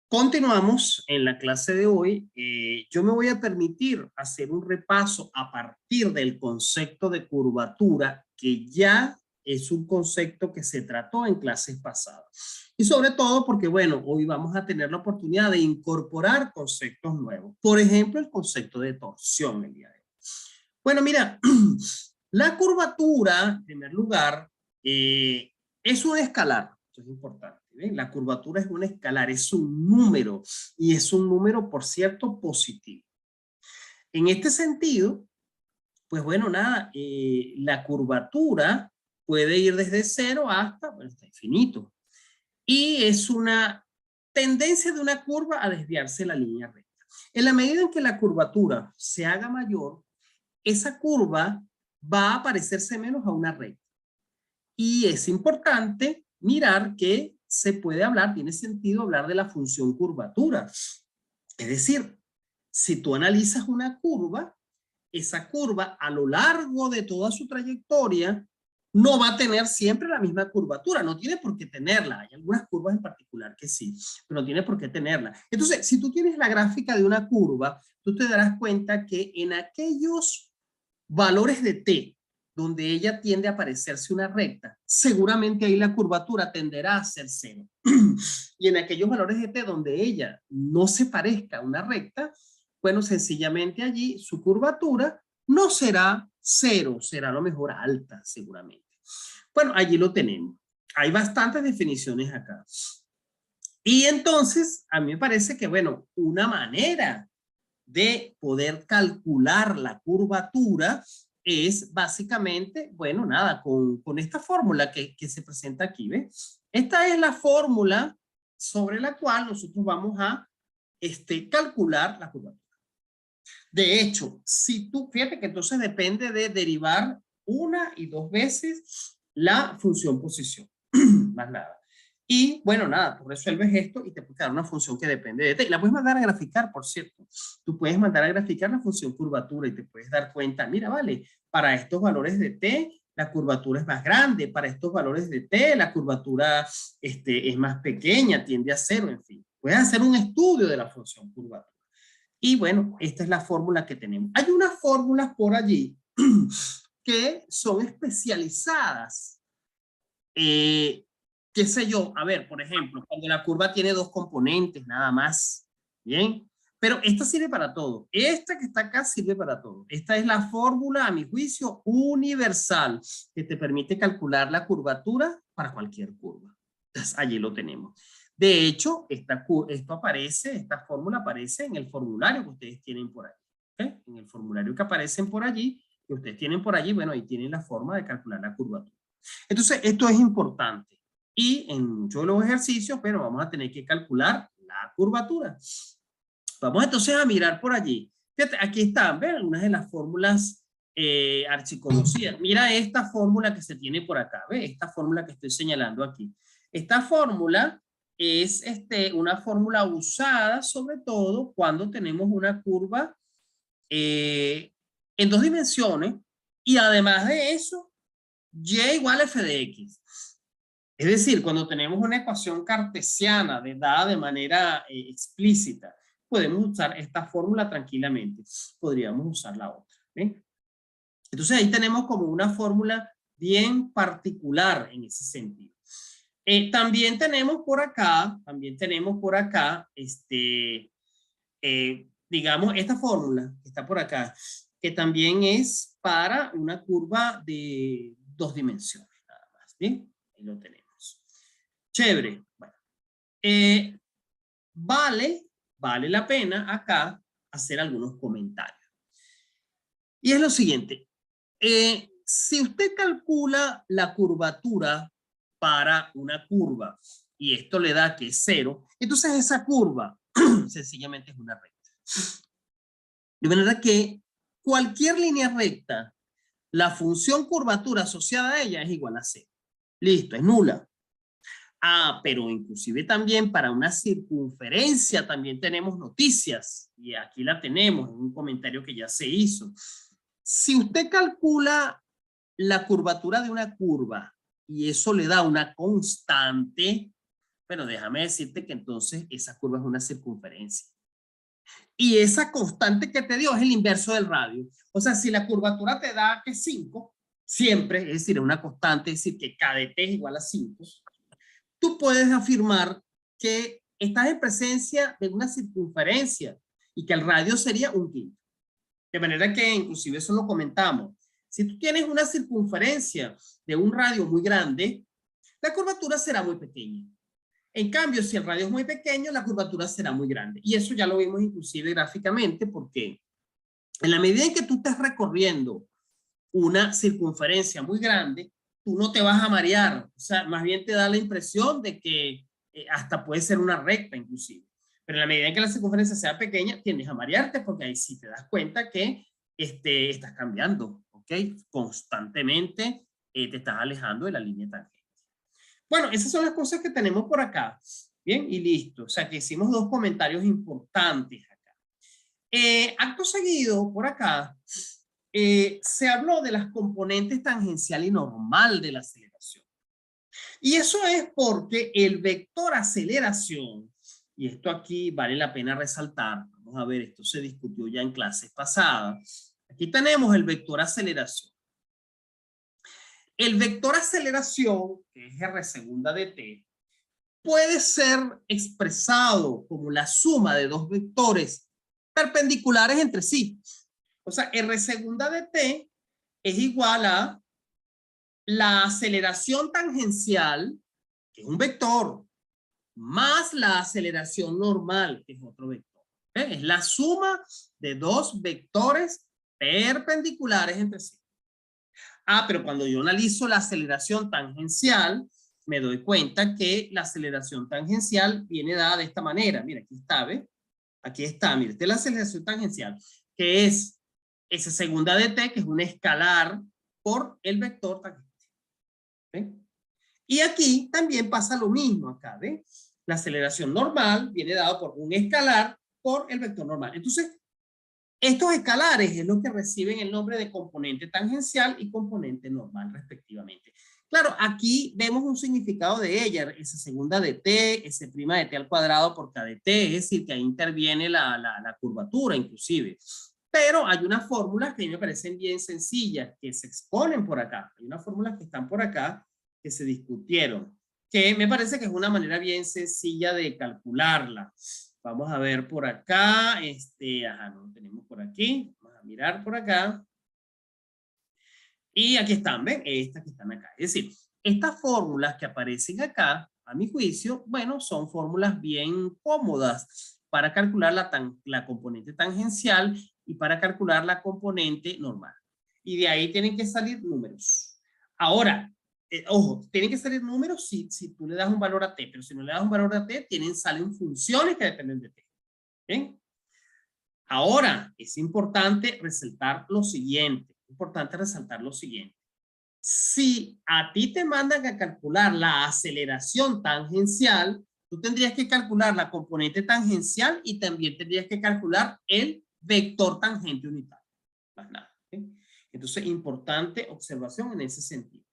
Continuamos en la clase de hoy. Yo me voy a permitir hacer un repaso a partir del concepto de curvatura, que ya es un concepto que se trató en clases pasadas. Y sobre todo porque, bueno, hoy vamos a tener la oportunidad de incorporar conceptos nuevos. Por ejemplo, el concepto de torsión el día de hoy. Bueno, mira, la curvatura, en primer lugar, es un escalar. Esto es importante. ¿Ven? La curvatura es un escalar, es un número, y es un número, por cierto, positivo. En este sentido, pues bueno, nada, la curvatura puede ir desde 0 hasta, bueno, hasta infinito. Y es una tendencia de una curva a desviarse de la línea recta. En la medida en que la curvatura se haga mayor, esa curva va a parecerse menos a una recta. Y es importante mirar que se puede hablar, tiene sentido hablar de la función curvatura. Es decir, si tú analizas una curva, esa curva a lo largo de toda su trayectoria no va a tener siempre la misma curvatura, no tiene por qué tenerla. Hay algunas curvas en particular que sí, pero no tiene por qué tenerla. Entonces, si tú tienes la gráfica de una curva, tú te darás cuenta que en aquellos valores de t donde ella tiende a parecerse una recta, seguramente ahí la curvatura tenderá a ser 0. Y en aquellos valores de t donde ella no se parezca a una recta, bueno, sencillamente allí su curvatura no será 0, será a lo mejor alta, seguramente. Bueno, allí lo tenemos. Hay bastantes definiciones acá. Y entonces, a mí me parece que, bueno, una manera de poder calcular la curvatura es básicamente, bueno, nada, con esta fórmula que se presenta aquí, ¿ves? Esta es la fórmula sobre la cual nosotros vamos a calcular la curvatura. De hecho, si tú, fíjate que entonces depende de derivar una y dos veces la función posición, más nada. Y bueno, nada, tú resuelves esto y te puede dar una función que depende de t. La puedes mandar a graficar, por cierto. Tú puedes mandar a graficar la función curvatura y te puedes dar cuenta, mira, vale, para estos valores de t, la curvatura es más grande, para estos valores de t, la curvatura es más pequeña, tiende a 0, en fin. Puedes hacer un estudio de la función curvatura. Y bueno, esta es la fórmula que tenemos. Hay unas fórmulas por allí que son especializadas. Qué sé yo, a ver, por ejemplo, cuando la curva tiene dos componentes nada más, ¿bien? Pero esta sirve para todo. Esta que está acá sirve para todo. Esta es la fórmula, a mi juicio, universal, que te permite calcular la curvatura para cualquier curva. Entonces, allí lo tenemos. De hecho, esta fórmula aparece en el formulario que ustedes tienen por allí. ¿Okay? En el formulario que aparecen por allí, que ustedes tienen por allí, bueno, ahí tienen la forma de calcular la curvatura. Entonces, esto es importante. Y en muchos de los ejercicios, pero vamos a tener que calcular la curvatura. Vamos entonces a mirar por allí. Fíjate, aquí están, ¿ven? Algunas de las fórmulas archiconocidas. Mira esta fórmula que se tiene por acá, ¿ve? Esta fórmula que estoy señalando aquí. Esta fórmula es una fórmula usada sobre todo cuando tenemos una curva en dos dimensiones y además de eso, y igual a f de x. Es decir, cuando tenemos una ecuación cartesiana dada de manera explícita, podemos usar esta fórmula tranquilamente. Podríamos usar la otra. ¿Ven? Entonces ahí tenemos como una fórmula bien particular en ese sentido. También tenemos por acá, digamos, esta fórmula que está por acá, que también es para una curva de dos dimensiones, nada más. ¿Bien? Ahí lo tenemos. Chévere. Bueno, vale la pena acá hacer algunos comentarios. Y es lo siguiente. Si usted calcula la curvatura para una curva y esto le da que es 0, entonces esa curva sencillamente es una recta. De manera que cualquier línea recta, la función curvatura asociada a ella es igual a 0. Listo, es nula. Ah, pero inclusive también para una circunferencia también tenemos noticias. Y aquí la tenemos en un comentario que ya se hizo. Si usted calcula la curvatura de una curva y eso le da una constante, Bueno, déjame decirte que entonces esa curva es una circunferencia. Y esa constante que te dio es el inverso del radio. O sea, si la curvatura te da que 5, siempre, es decir, una constante, es decir, que K de T es igual a 5, tú puedes afirmar que estás en presencia de una circunferencia y que el radio sería un quinto. De manera que inclusive eso lo comentamos. Si tú tienes una circunferencia de un radio muy grande, la curvatura será muy pequeña. En cambio, si el radio es muy pequeño, la curvatura será muy grande. Y eso ya lo vimos inclusive gráficamente, porque en la medida en que tú estás recorriendo una circunferencia muy grande, tú no te vas a marear. O sea, más bien te da la impresión de que hasta puede ser una recta inclusive. Pero en la medida en que la circunferencia sea pequeña, tiendes a marearte porque ahí sí te das cuenta que estás cambiando, ¿ok? Constantemente te estás alejando de la línea tangente. Bueno, esas son las cosas que tenemos por acá. Bien, y listo. O sea, que hicimos dos comentarios importantes acá. Acto seguido, por acá, se habló de las componentes tangencial y normal de la aceleración. Y eso es porque el vector aceleración, y esto aquí vale la pena resaltar, vamos a ver, esto se discutió ya en clases pasadas. Aquí tenemos el vector aceleración. El vector aceleración, que es R segunda de t, puede ser expresado como la suma de dos vectores perpendiculares entre sí. O sea, R segunda de t es igual a la aceleración tangencial, que es un vector, más la aceleración normal, que es otro vector. Es la suma de dos vectores perpendiculares entre sí. Ah, pero cuando yo analizo la aceleración tangencial, me doy cuenta que la aceleración tangencial viene dada de esta manera. Mira, aquí está, ¿ves? Aquí está, mira, esta es la aceleración tangencial, que es S segunda de t, que es un escalar por el vector tangente. ¿Ves? Y aquí también pasa lo mismo acá, ¿ves? La aceleración normal viene dada por un escalar por el vector normal. Entonces, estos escalares es lo que reciben el nombre de componente tangencial y componente normal respectivamente. Claro, aquí vemos un significado de ella, S segunda de t, S prima de t al cuadrado por k de t, es decir, que ahí interviene la curvatura inclusive. Pero hay unas fórmulas que a mí me parecen bien sencillas, que se exponen por acá. Hay unas fórmulas que están por acá, que se discutieron, que me parece que es una manera bien sencilla de calcularla. Vamos a ver por acá, ajá, no lo tenemos por aquí, vamos a mirar por acá. Y aquí están, ¿ven? Estas que están acá. Es decir, estas fórmulas que aparecen acá, a mi juicio, bueno, son fórmulas bien cómodas para calcular la componente tangencial y para calcular la componente normal. Y de ahí tienen que salir números. Ahora, ojo, tienen que salir números si tú le das un valor a t, pero si no le das un valor a t, salen funciones que dependen de t. ¿Bien? Ahora, es importante resaltar lo siguiente. Si a ti te mandan a calcular la aceleración tangencial, tú tendrías que calcular la componente tangencial y también tendrías que calcular el vector tangente unitario. Más nada. ¿Sí? Entonces, importante observación en ese sentido.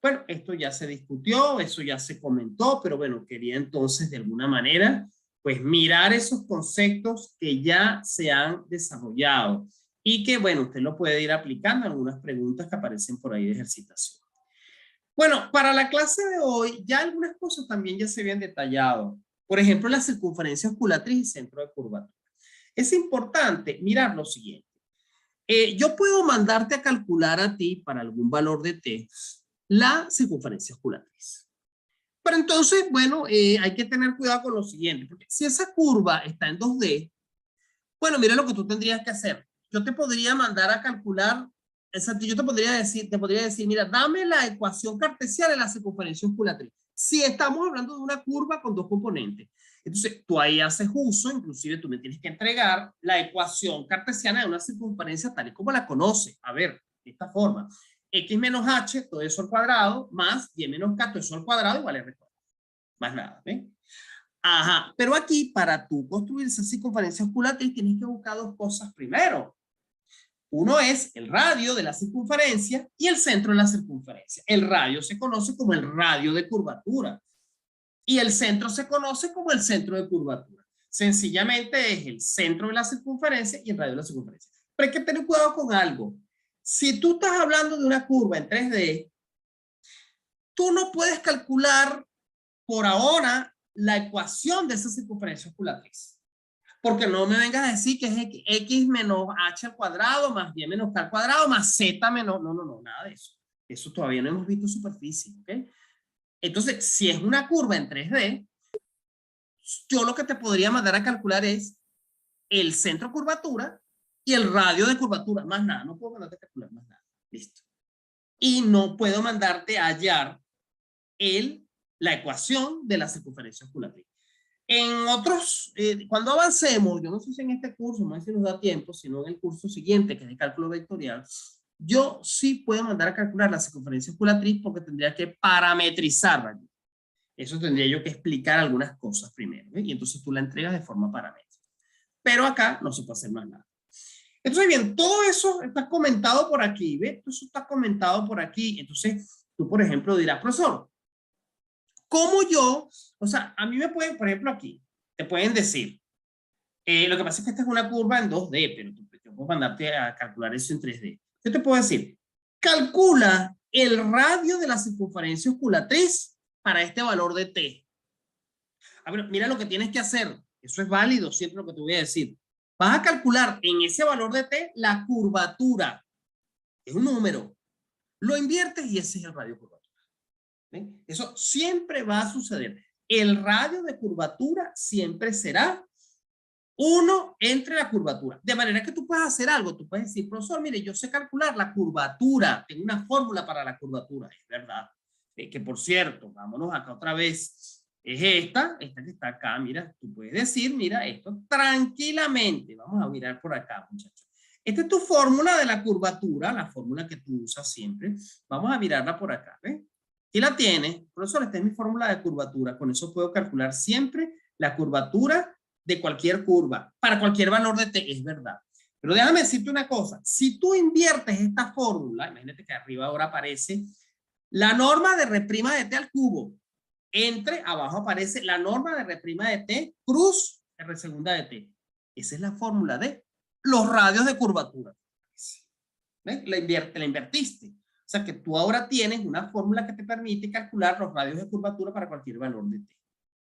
Bueno, esto ya se discutió, eso ya se comentó, pero bueno, quería entonces de alguna manera pues mirar esos conceptos que ya se han desarrollado y que bueno, usted lo puede ir aplicando en algunas preguntas que aparecen por ahí de ejercitación. Bueno, para la clase de hoy ya algunas cosas también ya se habían detallado. Por ejemplo, la circunferencia osculatriz y centro de curvatura. Es importante mirar lo siguiente. Yo puedo mandarte a calcular a ti para algún valor de t la circunferencia osculatriz. Pero entonces, bueno, hay que tener cuidado con lo siguiente, porque si esa curva está en 2D, bueno, mira lo que tú tendrías que hacer. Yo te podría mandar a calcular, yo te podría decir, mira, dame la ecuación cartesiana de la circunferencia osculatriz. Si estamos hablando de una curva con dos componentes. Entonces, tú ahí haces uso, inclusive tú me tienes que entregar la ecuación cartesiana de una circunferencia tal y como la conoces. A ver, de esta forma. X menos H, todo eso al cuadrado, más Y menos K, todo eso al cuadrado, igual R cuadrado. Más nada, ¿ven? Ajá, pero aquí para tú construir esa circunferencia osculatriz tienes que buscar dos cosas primero. Uno es el radio de la circunferencia y el centro de la circunferencia. El radio se conoce como el radio de curvatura. Y el centro se conoce como el centro de curvatura. Sencillamente es el centro de la circunferencia y el radio de la circunferencia. Pero hay que tener cuidado con algo. Si tú estás hablando de una curva en 3D, tú no puedes calcular por ahora la ecuación de esa circunferencia osculatriz. Porque no me vengas a decir que es x menos h al cuadrado más y menos k al cuadrado más z menos... No, nada de eso. Eso todavía no hemos visto superficie, ¿ok? Entonces, si es una curva en 3D, yo lo que te podría mandar a calcular es el centro de curvatura y el radio de curvatura. Más nada, no puedo mandarte a calcular más nada. Listo. Y no puedo mandarte a hallar la ecuación de la circunferencia osculatriz. En otros, cuando avancemos, yo no sé si en este curso, no sé si nos da tiempo, sino en el curso siguiente, que es de cálculo vectorial, yo sí puedo mandar a calcular la circunferencia osculatriz porque tendría que parametrizarla. Eso tendría yo que explicar algunas cosas primero, ¿eh? Y entonces tú la entregas de forma paramétrica. Pero acá no se puede hacer más nada. Entonces, bien, todo eso está comentado por aquí, ¿ves? Todo eso está comentado por aquí. Entonces, tú, por ejemplo, dirás, profesor, ¿cómo yo? O sea, a mí me pueden, por ejemplo, aquí, te pueden decir, lo que pasa es que esta es una curva en 2D, pero yo puedo mandarte a calcular eso en 3D. Yo te puedo decir, calcula el radio de la circunferencia osculatriz para este valor de t. A ver, mira lo que tienes que hacer. Eso es válido, siempre lo que te voy a decir. Vas a calcular en ese valor de t la curvatura. Es un número. Lo inviertes y ese es el radio de curvatura. ¿Ven? Eso siempre va a suceder. El radio de curvatura siempre será 1 entre la curvatura. De manera que tú puedes hacer algo. Tú puedes decir, profesor, mire, yo sé calcular la curvatura. Tengo una fórmula para la curvatura. Es verdad. Que por cierto, vámonos acá otra vez. Es esta que está acá. Mira, tú puedes decir, mira, esto tranquilamente. Vamos a mirar por acá, muchachos. Esta es tu fórmula de la curvatura, la fórmula que tú usas siempre. Vamos a mirarla por acá, ¿ves? Aquí la tienes. Profesor, esta es mi fórmula de curvatura. Con eso puedo calcular siempre la curvatura de cualquier curva, para cualquier valor de t, es verdad. Pero déjame decirte una cosa. Si tú inviertes esta fórmula, imagínate que arriba ahora aparece la norma de R' de t al cubo. Entre, abajo aparece la norma de R' de t cruz R segunda de t. Esa es la fórmula de los radios de curvatura. ¿Ves? La invertiste. O sea que tú ahora tienes una fórmula que te permite calcular los radios de curvatura para cualquier valor de t.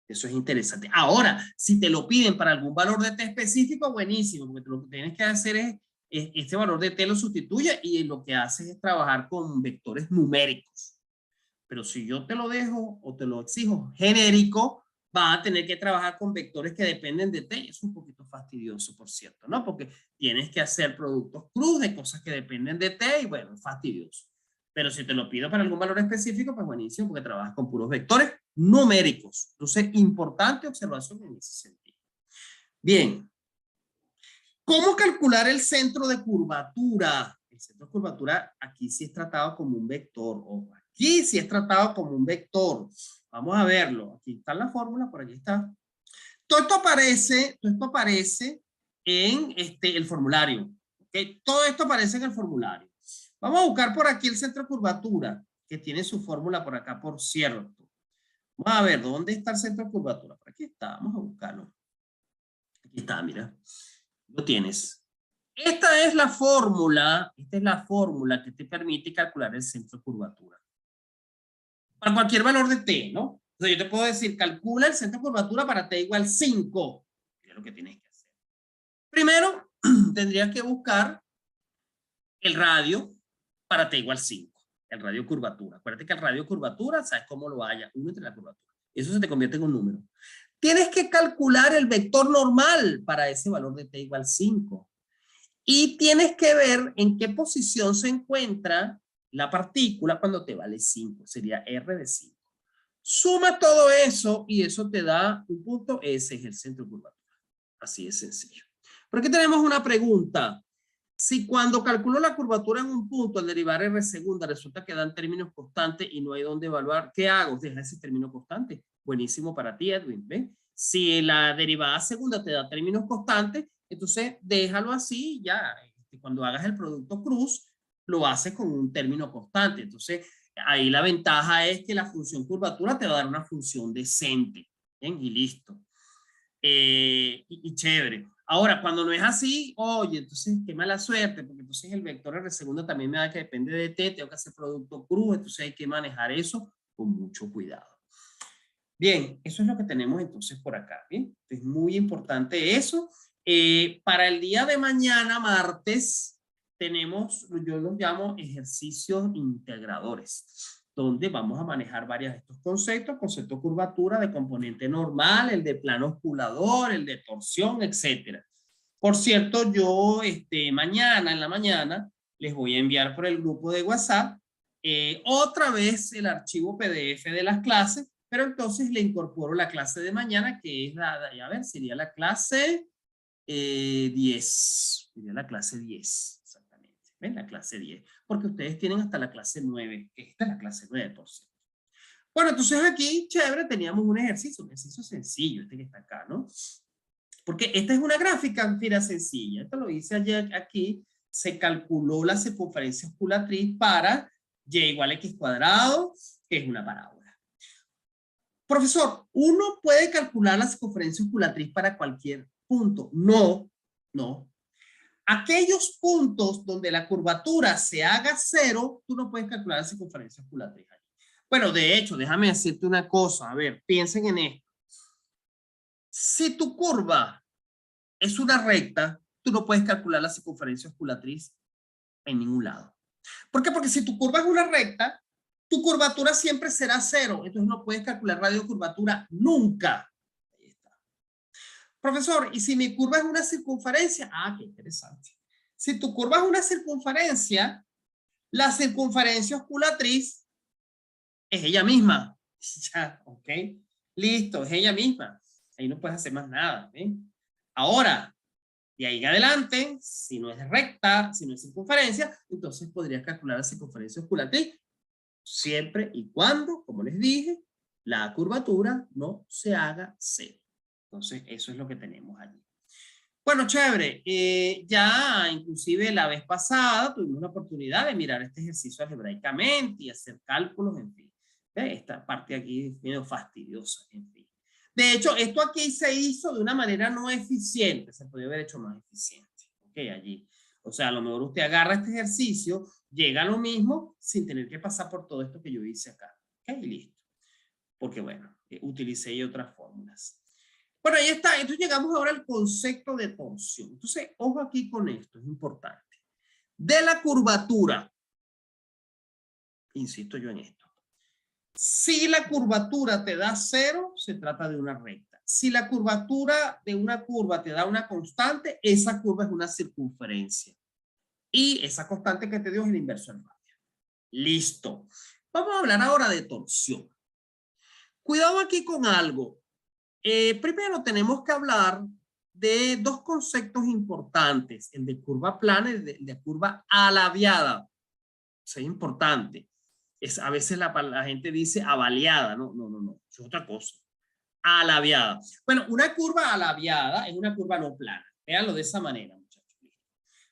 Eso es interesante. Ahora, si te lo piden para algún valor de t específico, buenísimo, porque lo que tienes que hacer es este valor de t lo sustituye y lo que haces es trabajar con vectores numéricos. Pero si yo te lo dejo o te lo exijo genérico, vas a tener que trabajar con vectores que dependen de t. Es un poquito fastidioso, por cierto, ¿no? Porque tienes que hacer productos cruz de cosas que dependen de t y bueno, es fastidioso. Pero si te lo pido para algún valor específico, pues buenísimo, porque trabajas con puros vectores numéricos. Entonces, importante observación en ese sentido. Bien. ¿Cómo calcular el centro de curvatura? El centro de curvatura aquí sí es tratado como un vector. Ojo, aquí sí es tratado como un vector. Vamos a verlo. Aquí está la fórmula, por aquí está. Todo esto aparece en el formulario. ¿Okay? Todo esto aparece en el formulario. Vamos a buscar por aquí el centro de curvatura, que tiene su fórmula por acá, por cierto. Vamos a ver, ¿dónde está el centro de curvatura? Por aquí está, vamos a buscarlo. Aquí está, mira. Lo tienes. Esta es la fórmula que te permite calcular el centro de curvatura. Para cualquier valor de t, ¿no? Entonces yo te puedo decir, calcula el centro de curvatura para t igual 5. Es lo que tienes que hacer. Primero, tendrías que buscar el radio para t igual 5. El radio curvatura. Acuérdate que el radio curvatura, ¿sabes cómo lo haya? 1 entre la curvatura. Eso se te convierte en un número. Tienes que calcular el vector normal para ese valor de t igual 5. Y tienes que ver en qué posición se encuentra la partícula cuando te vale 5. Sería R de 5. Suma todo eso y eso te da un punto. Ese es el centro de curvatura. Así de sencillo. Por aquí tenemos una pregunta. Si cuando calculo la curvatura en un punto al derivar R segunda resulta que dan términos constantes y no hay dónde evaluar, ¿qué hago? Deja ese término constante. Buenísimo para ti, Edwin. ¿Ves? Si la derivada segunda te da términos constantes, entonces déjalo así ya. Cuando hagas el producto cruz, lo haces con un término constante. Entonces, Ahí la ventaja es que la función curvatura te va a dar una función decente. Bien, y listo. Y chévere. Ahora, cuando no es así, oye, entonces qué mala suerte, porque entonces el vector R segundo también me da que depende de T, tengo que hacer producto cruz, entonces hay que manejar eso con mucho cuidado. Bien, eso es lo que tenemos entonces por acá. Bien, es muy importante eso. Para el día de mañana, martes, tenemos, yo los llamo ejercicios integradores, donde vamos a manejar varios de estos conceptos, concepto de curvatura, de componente normal, el de plano osculador, el de torsión, etcétera. Por cierto, yo mañana, en la mañana, les voy a enviar por el grupo de WhatsApp otra vez el archivo PDF de las clases, pero entonces le incorporo la clase de mañana, que es a ver, sería la clase 10. Sería la clase 10, exactamente. ¿Ven? La clase 10. Porque ustedes tienen hasta la clase 9, que esta es la clase 9, por cierto. Bueno, entonces aquí, chévere, teníamos un ejercicio sencillo, este que está acá, ¿no? Porque esta es una gráfica, mira, sencilla. Esto lo hice ayer aquí. Se calculó la circunferencia osculatriz para y igual a x cuadrado, que es una parábola. Profesor, ¿uno puede calcular la circunferencia osculatriz para cualquier punto? No, no. Aquellos puntos donde la curvatura se haga 0, tú no puedes calcular la circunferencia osculatriz. Bueno, de hecho, déjame decirte una cosa. A ver, piensen en esto. Si tu curva es una recta, tú no puedes calcular la circunferencia osculatriz en ningún lado. ¿Por qué? Porque si tu curva es una recta, tu curvatura siempre será 0. Entonces no puedes calcular radio curvatura nunca. Ahí está. Profesor, ¿y si mi curva es una circunferencia? Ah, qué interesante. Si tu curva es una circunferencia, la circunferencia osculatriz es ella misma. Ya, ok. Listo, es ella misma. Ahí no puedes hacer más nada. ¿eh? Ahora, de ahí en adelante, si no es recta, si no es circunferencia, entonces podrías calcular la circunferencia osculatriz siempre y cuando, como les dije, la curvatura no se haga 0. Entonces, eso es lo que tenemos allí. Bueno, chévere. Ya inclusive la vez pasada tuvimos la oportunidad de mirar este ejercicio algebraicamente y hacer cálculos, en fin. Esta parte aquí es medio fastidiosa, en fin. De hecho, esto aquí se hizo de una manera no eficiente. Se podría haber hecho más eficiente. Ok, allí. O sea, a lo mejor usted agarra este ejercicio, llega a lo mismo sin tener que pasar por todo esto que yo hice acá. Ok, y listo. Porque bueno, utilicé yo otras fórmulas. Bueno, ahí está. Entonces llegamos ahora al concepto de torsión. Entonces, ojo aquí con esto, es importante. De la curvatura, insisto yo en esto. Si la curvatura te da 0, se trata de una recta. Si la curvatura de una curva te da una constante, esa curva es una circunferencia. Y esa constante que te dio es el inverso del radio. Listo. Vamos a hablar ahora de torsión. Cuidado aquí con algo. Primero tenemos que hablar de dos conceptos importantes, el de curva plana y el de curva alaviada. Eso es importante. A veces la gente dice avaliada, no, es otra cosa. Alaviada. Bueno, una curva alaviada es una curva no plana. Véanlo de esa manera, muchachos.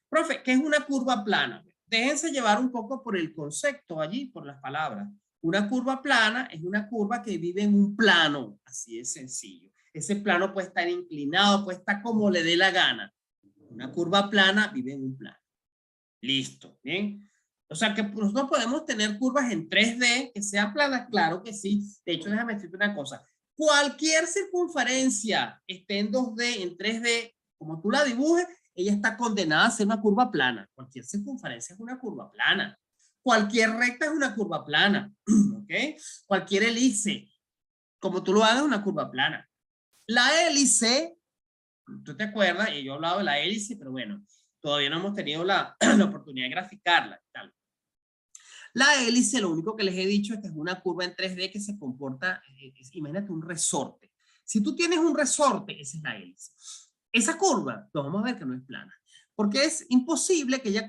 Profe, ¿qué es una curva plana? Déjense llevar un poco por el concepto allí, por las palabras. Una curva plana es una curva que vive en un plano, así de sencillo. Ese plano puede estar inclinado, puede estar como le dé la gana. Una curva plana vive en un plano. Listo, ¿bien? O sea que nosotros podemos tener curvas en 3D que sean planas, claro que sí. De hecho, déjame decirte una cosa. Cualquier circunferencia esté en 2D, en 3D, como tú la dibujes, ella está condenada a ser una curva plana. Cualquier circunferencia es una curva plana. Cualquier recta es una curva plana. ¿Ok? Cualquier hélice, como tú lo hagas, es una curva plana. La hélice, tú te acuerdas, yo he hablado de la hélice, pero bueno, todavía no hemos tenido la oportunidad de graficarla. Tal. La hélice, lo único que les he dicho es que es una curva en 3D que se comporta, imagínate un resorte. Si tú tienes un resorte, esa es la hélice. Esa curva, lo vamos a ver que no es plana, porque es imposible que esa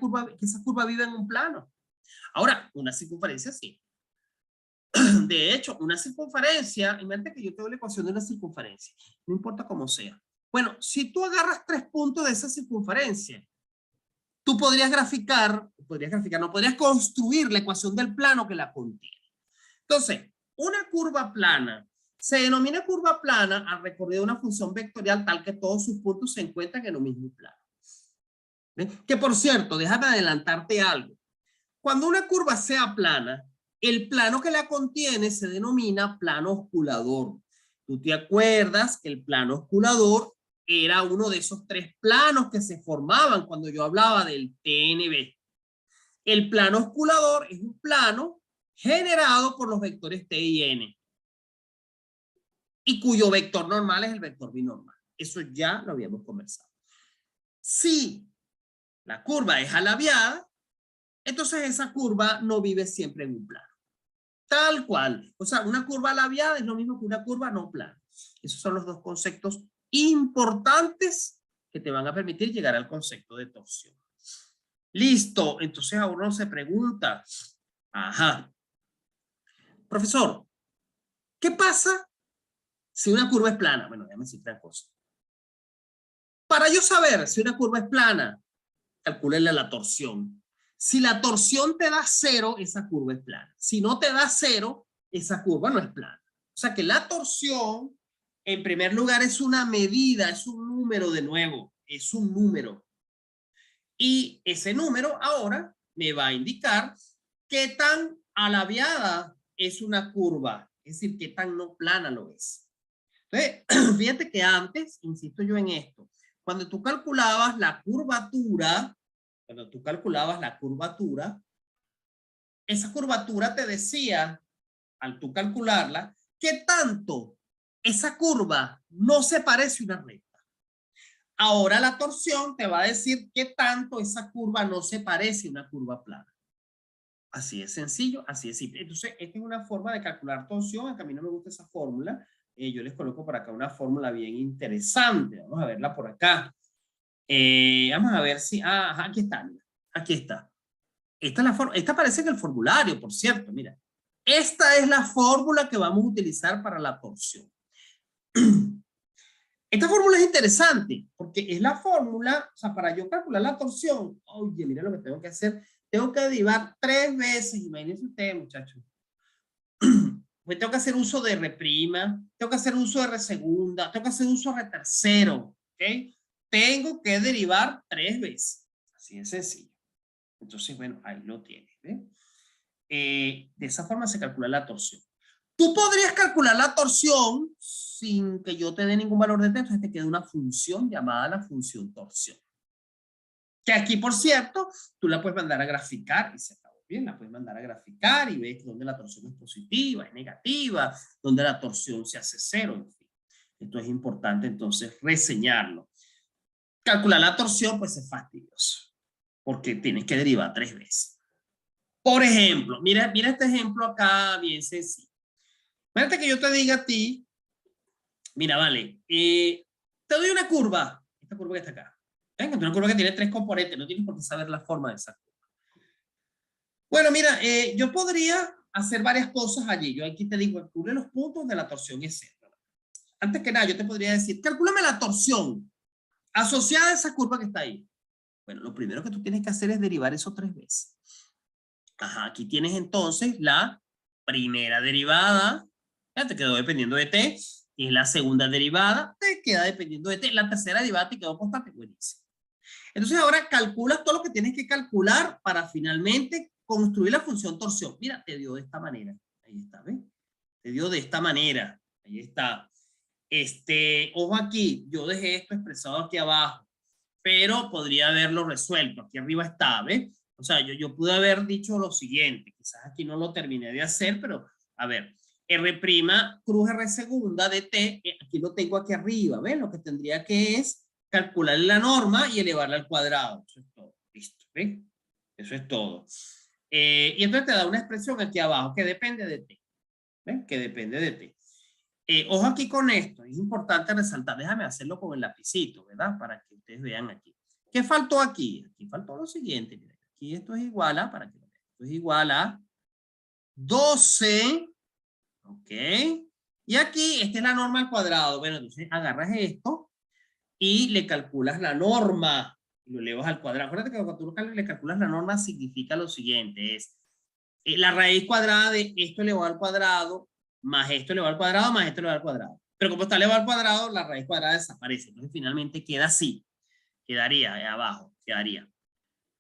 curva viva en un plano. Ahora, una circunferencia sí. De hecho, una circunferencia, imagínate que yo te doy la ecuación de una circunferencia, no importa cómo sea. Bueno, si tú agarras 3 puntos de esa circunferencia, tú podrías podrías construir la ecuación del plano que la contiene. Entonces, una curva plana se denomina curva plana al recorrido de una función vectorial tal que todos sus puntos se encuentran en un mismo plano. Que por cierto, déjame adelantarte algo. Cuando una curva sea plana, el plano que la contiene se denomina plano osculador. Tú te acuerdas que el plano osculador era uno de esos tres planos que se formaban cuando yo hablaba del TNB. El plano osculador es un plano generado por los vectores T y N y cuyo vector normal es el vector binormal. Eso ya lo habíamos conversado. Si la curva es alabiada, entonces esa curva no vive siempre en un plano. Tal cual. O sea, una curva alabiada es lo mismo que una curva no plana. Esos son los dos conceptos importantes que te van a permitir llegar al concepto de torsión. Listo. Entonces ahora uno se pregunta, ajá, profesor, ¿qué pasa si una curva es plana? Bueno, déjame decirte una cosa. Para yo saber si una curva es plana, calcúlenle la torsión. Si la torsión te da 0, esa curva es plana. Si no te da 0, esa curva no es plana. O sea que la torsión, en primer lugar, es una medida, es un número de nuevo, es un número. Y ese número ahora me va a indicar qué tan alabiada es una curva, es decir, qué tan no plana lo es. Entonces, fíjate que antes, insisto yo en esto, cuando tú calculabas la curvatura, esa curvatura te decía, al tú calcularla, qué tanto esa curva no se parece a una recta. Ahora la torsión te va a decir qué tanto esa curva no se parece a una curva plana. Así es sencillo, así es simple. Entonces, esta es una forma de calcular torsión, aunque a mí no me gusta esa fórmula. Yo les coloco por acá una fórmula bien interesante. Vamos a verla por acá. Vamos a ver si... aquí está, mira. Aquí está. Esta parece que el formulario, por cierto, mira. Esta es la fórmula que vamos a utilizar para la torsión. Esta fórmula es interesante porque es la fórmula, o sea, para yo calcular la torsión, oye, mira lo que tengo que hacer, tengo que derivar 3 veces, imagínense ustedes, muchachos. Pues tengo que hacer uso de R', tengo que hacer uso de R segunda, tengo que hacer uso de R tercero, ¿ok? Tengo que derivar 3 veces, así de sencillo. Entonces, bueno, ahí lo tienes, ¿eh? De esa forma se calcula la torsión. Tú podrías calcular la torsión sin que yo te dé ningún valor de t, entonces te queda una función llamada la función torsión. Que aquí, por cierto, tú la puedes mandar a graficar y se acabó bien, la puedes mandar a graficar y ves dónde la torsión es positiva, es negativa, dónde la torsión se hace 0, en fin. Esto es importante entonces reseñarlo. Calcular la torsión pues es fastidioso, porque tienes que derivar 3 veces. Por ejemplo, mira este ejemplo acá bien sencillo. Imagínate que yo te diga a ti, mira, vale, te doy una curva, esta curva que está acá. Venga, una curva que tiene 3 componentes, no tienes por qué saber la forma de esa curva. Bueno, mira, yo podría hacer varias cosas allí. Yo aquí te digo, calcule los puntos de la torsión, etc. Antes que nada, yo te podría decir, calcúlame la torsión asociada a esa curva que está ahí. Bueno, lo primero que tú tienes que hacer es derivar eso 3 veces. Ajá, aquí tienes entonces la primera derivada, ya te quedó dependiendo de t, y la segunda derivada te queda dependiendo de t, la tercera derivada te quedó constante, buenísimo. Entonces ahora calculas todo lo que tienes que calcular para finalmente construir la función torsión. Mira, te dio de esta manera, ahí está, ¿ves? Te dio de esta manera, ahí está. Ojo aquí, yo dejé esto expresado aquí abajo, pero podría haberlo resuelto, aquí arriba está, ¿ves? O sea, yo pude haber dicho lo siguiente, quizás aquí no lo terminé de hacer, pero a ver, R' cruz R segunda de T, aquí lo tengo aquí arriba, ¿ves? Lo que tendría que es calcular la norma y elevarla al cuadrado. Eso es todo, listo, ¿ves? Eso es todo. Y entonces te da una expresión aquí abajo que depende de T, ¿ves? Que depende de T. Ojo aquí con esto, es importante resaltar, déjame hacerlo con el lapicito, ¿verdad? Para que ustedes vean aquí. ¿Qué faltó aquí? Aquí faltó lo siguiente, miren. Aquí esto es igual a, para que lo vean, esto es igual a 12, ¿ok? Y aquí, esta es la norma al cuadrado. Bueno, entonces agarras esto y le calculas la norma. y lo elevas al cuadrado. Acuérdate que cuando tú le calculas la norma significa lo siguiente, es la raíz cuadrada de esto elevado al cuadrado, más esto elevado al cuadrado, más esto elevado al cuadrado. Pero como está elevado al cuadrado, la raíz cuadrada desaparece. Entonces finalmente queda así. Quedaría ahí abajo, quedaría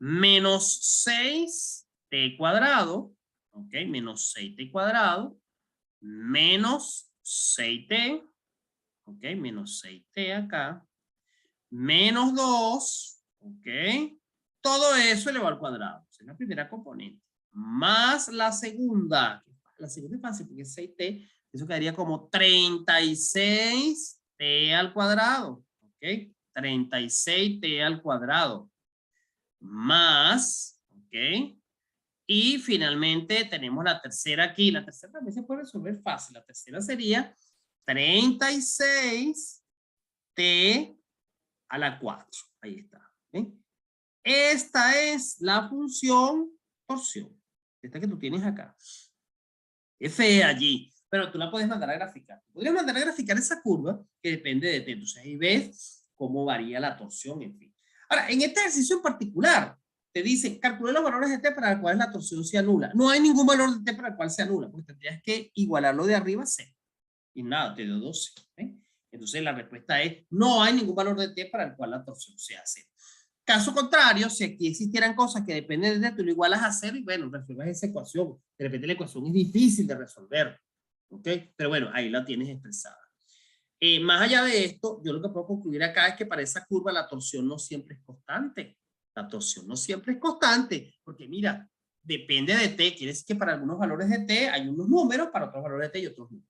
menos 6t cuadrado, ok, menos 6t cuadrado, menos 6t, ok, menos 6t acá, menos 2, ok, todo eso elevado al cuadrado. Esa es la primera componente. Más la segunda es fácil porque es 6t, eso quedaría como 36t al cuadrado, ok, 36t al cuadrado, más, ok, y finalmente tenemos la tercera aquí, la tercera también se puede resolver fácil, la tercera sería 36t a la 4, ahí está, ¿okay? Esta es la función torsión, esta que tú tienes acá. F allí, pero tú la puedes mandar a graficar. Podrías mandar a graficar esa curva que depende de ti. Entonces ahí ves cómo varía la torsión, en fin. Ahora, en este ejercicio en particular, te dice, calcula los valores de t para el cual la torsión sea nula. No hay ningún valor de t para el cual sea nula, porque tendrías que igualarlo de arriba a 0. Y nada, te dio 12. ¿eh? Entonces la respuesta es, no hay ningún valor de t para el cual la torsión sea 0. Caso contrario, si aquí existieran cosas que dependen de tú lo igualas a 0 y bueno, resuelvas esa ecuación. De repente la ecuación es difícil de resolver. ¿Ok? Pero bueno, ahí la tienes expresada. Más allá de esto, yo lo que puedo concluir acá es que para esa curva la torsión no siempre es constante. La torsión no siempre es constante, porque mira, depende de t. Quiere decir que para algunos valores de t hay unos números, para otros valores de t hay otros números.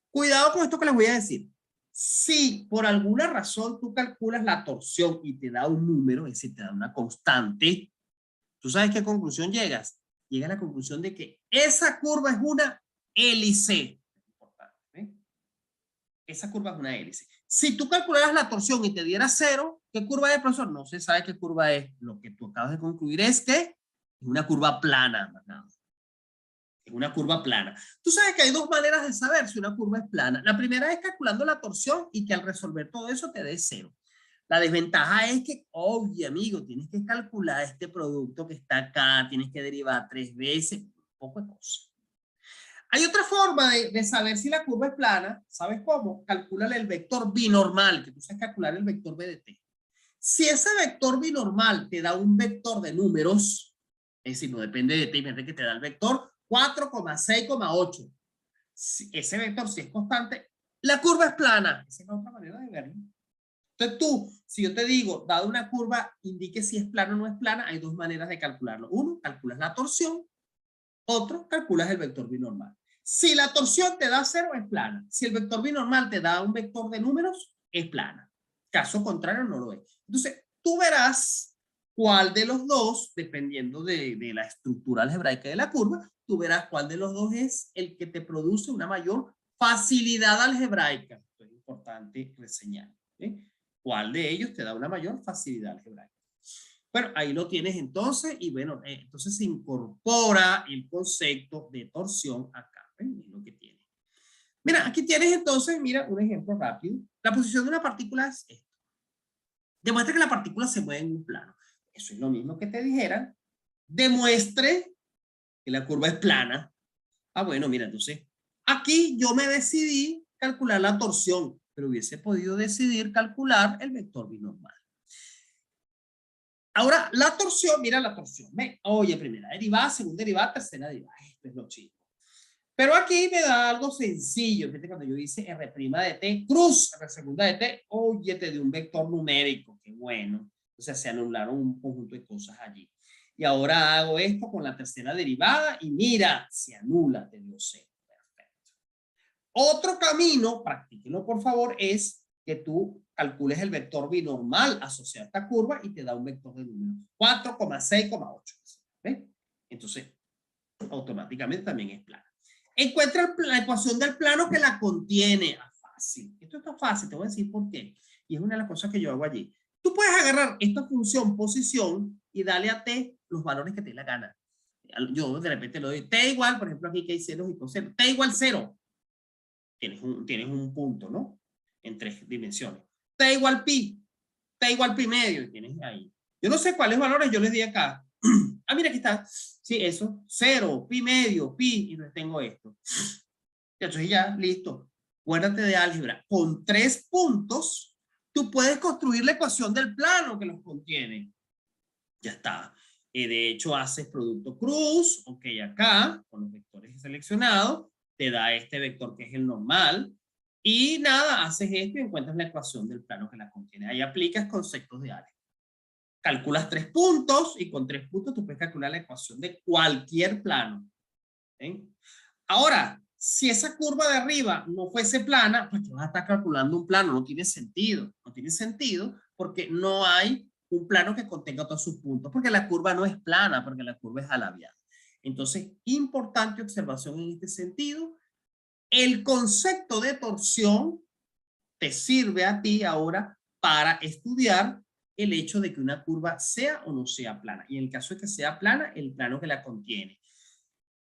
Cuidado con esto que les voy a decir. Si por alguna razón tú calculas la torsión y te da un número, es decir, te da una constante, ¿tú sabes qué conclusión llegas? Llega a la conclusión de que esa curva es una hélice. ¿eh? Esa curva es una hélice. Si tú calcularas la torsión y te diera 0, ¿qué curva es, profesor? No se sabe qué curva es. Lo que tú acabas de concluir es que es una curva plana. ¿no? Es una curva plana. Tú sabes que hay dos maneras de saber si una curva es plana. La primera es calculando la torsión y que al resolver todo eso te dé 0. La desventaja es que, oye, amigo, tienes que calcular este producto que está acá, tienes que derivar 3 veces, un poco de cosas. Hay otra forma de saber si la curva es plana, ¿sabes cómo? Calcúlale el vector binormal, que tú sabes calcular el vector b de t. Si ese vector binormal te da un vector de números, es decir, no depende de ti, fíjate que te da el vector 4,6,8. Si ese vector si es constante, la curva es plana. Esa es otra manera de verlo. Entonces tú, si yo te digo, dado una curva, indique si es plana o no es plana, hay dos maneras de calcularlo. Uno, calculas la torsión. Otro, calculas el vector binormal. Si la torsión te da 0, es plana. Si el vector binormal te da un vector de números, es plana. Caso contrario, no lo es. Entonces, tú verás cuál de los dos, dependiendo de la estructura algebraica de la curva, tú verás cuál de los dos es el que te produce una mayor facilidad algebraica. Esto es importante reseñar. ¿eh? ¿Cuál de ellos te da una mayor facilidad algebraica? Bueno, ahí lo tienes entonces y bueno, entonces se incorpora el concepto de torsión acá. Es lo que tiene. Mira, aquí tienes entonces, mira, un ejemplo rápido. La posición de una partícula es esto. Demuestra que la partícula se mueve en un plano. Eso es lo mismo que te dijeran. Demuestre que la curva es plana. Ah, bueno, mira, entonces, aquí yo me decidí calcular la torsión, pero hubiese podido decidir calcular el vector binormal. Ahora, la torsión, mira la torsión. Oye, primera derivada, segunda derivada, tercera derivada. Esto es lo chido. Pero aquí me da algo sencillo. Fíjate cuando yo hice R' de t cruz, R segunda de t, oye, te dio un vector numérico. Qué bueno. O sea, se anularon un conjunto de cosas allí. Y ahora hago esto con la tercera derivada y mira, se anula, te dio 0. Perfecto. Otro camino, practíquenlo por favor, es que tú calcules el vector binormal asociado a esta curva y te da un vector de número 4,6,8. ¿Ves? Entonces, automáticamente también es plana. Encuentra la ecuación del plano que la contiene. Fácil. Esto está fácil, te voy a decir por qué. Y es una de las cosas que yo hago allí. Tú puedes agarrar esta función posición y darle a t los valores que te dé la gana. Yo de repente le doy t igual, por ejemplo aquí que hay ceros y coseros. T igual 0. Tienes un punto, ¿no? En 3 dimensiones. T igual pi. T igual pi medio. Y tienes ahí. Yo no sé cuáles valores yo les di acá. Ah, mira, aquí está. Sí, eso. 0, pi medio, pi. Y entonces tengo esto. Entonces ya, listo. Acuérdate de álgebra. Con 3 puntos, tú puedes construir la ecuación del plano que los contiene. Ya está. De hecho, haces producto cruz. Ok, acá, con los vectores seleccionados, te da este vector que es el normal. Y nada, haces esto y encuentras la ecuación del plano que la contiene. Ahí aplicas conceptos de álgebra. Calculas 3 puntos y con 3 puntos tú puedes calcular la ecuación de cualquier plano. ¿Eh? Ahora, si esa curva de arriba no fuese plana, pues tú vas a estar calculando un plano. No tiene sentido. No tiene sentido porque no hay un plano que contenga todos sus puntos, porque la curva no es plana, porque la curva es alabeada. Entonces, importante observación en este sentido. El concepto de torsión te sirve a ti ahora para estudiar el hecho de que una curva sea o no sea plana. Y en el caso de que sea plana, el plano que la contiene.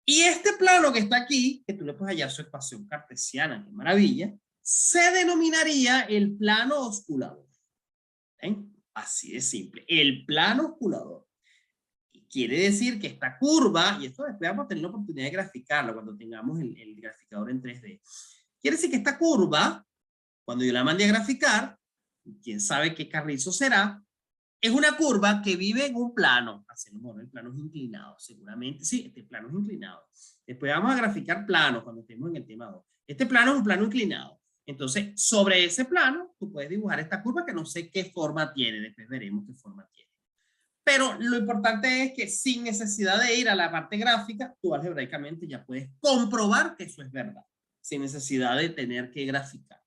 Y este plano que está aquí, que tú le puedes hallar su ecuación cartesiana, qué maravilla, se denominaría el plano osculador. ¿Eh? Así de simple. El plano osculador. Quiere decir que esta curva, y esto después vamos a tener la oportunidad de graficarlo cuando tengamos el graficador en 3D. Quiere decir que esta curva, cuando yo la mande a graficar, quién sabe qué carrizo será, es una curva que vive en un plano. Hacemos el plano es inclinado, seguramente. Sí, este plano es inclinado. Después vamos a graficar planos cuando estemos en el tema 2. Este plano es un plano inclinado. Entonces, sobre ese plano, tú puedes dibujar esta curva que no sé qué forma tiene. Después veremos qué forma tiene. Pero lo importante es que sin necesidad de ir a la parte gráfica, tú algebraicamente ya puedes comprobar que eso es verdad, sin necesidad de tener que graficar.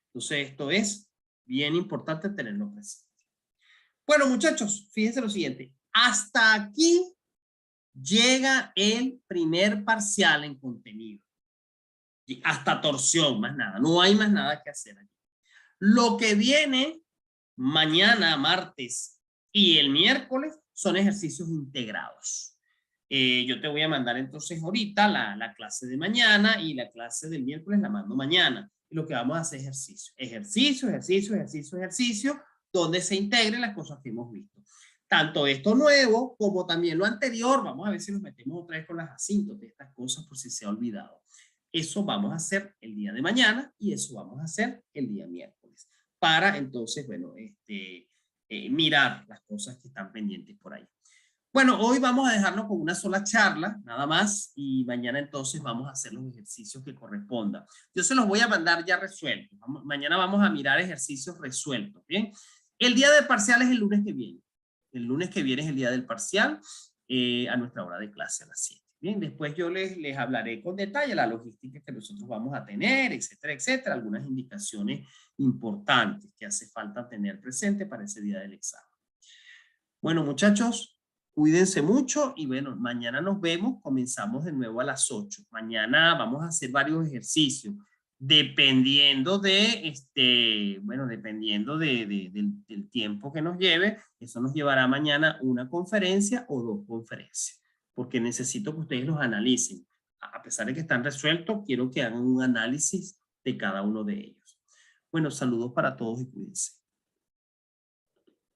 Entonces, esto es bien importante tenerlo presente. Bueno, muchachos, fíjense lo siguiente. Hasta aquí llega el primer parcial en contenido. Y hasta torsión, más nada. No hay más nada que hacer aquí. Lo que viene mañana, martes y el miércoles son ejercicios integrados. Yo te voy a mandar entonces ahorita la clase de mañana y la clase del miércoles la mando mañana. Y lo que vamos a hacer es ejercicio. Ejercicio, ejercicio, ejercicio, ejercicio, donde se integren las cosas que hemos visto. Tanto esto nuevo como también lo anterior. Vamos a ver si nos metemos otra vez con las asíntotas de estas cosas por si se ha olvidado. Eso vamos a hacer el día de mañana y eso vamos a hacer el día miércoles. Para entonces, bueno, mirar las cosas que están pendientes por ahí. Bueno, hoy vamos a dejarlo con una sola charla, nada más, y mañana entonces vamos a hacer los ejercicios que correspondan. Yo se los voy a mandar ya resueltos. Mañana vamos a mirar ejercicios resueltos, ¿bien? El día de parcial es el lunes que viene. El lunes que viene es el día del parcial a nuestra hora de clase a las 7. Bien, después yo les hablaré con detalle la logística que nosotros vamos a tener, etcétera, etcétera, algunas indicaciones importantes que hace falta tener presente para ese día del examen. Bueno, muchachos, cuídense mucho y bueno, mañana nos vemos, comenzamos de nuevo a las 8. Mañana vamos a hacer varios ejercicios, dependiendo de, bueno, dependiendo del tiempo que nos lleve, eso nos llevará mañana una conferencia o 2 conferencias, porque necesito que ustedes los analicen. A pesar de que están resueltos, quiero que hagan un análisis de cada uno de ellos. Bueno, saludos para todos y cuídense.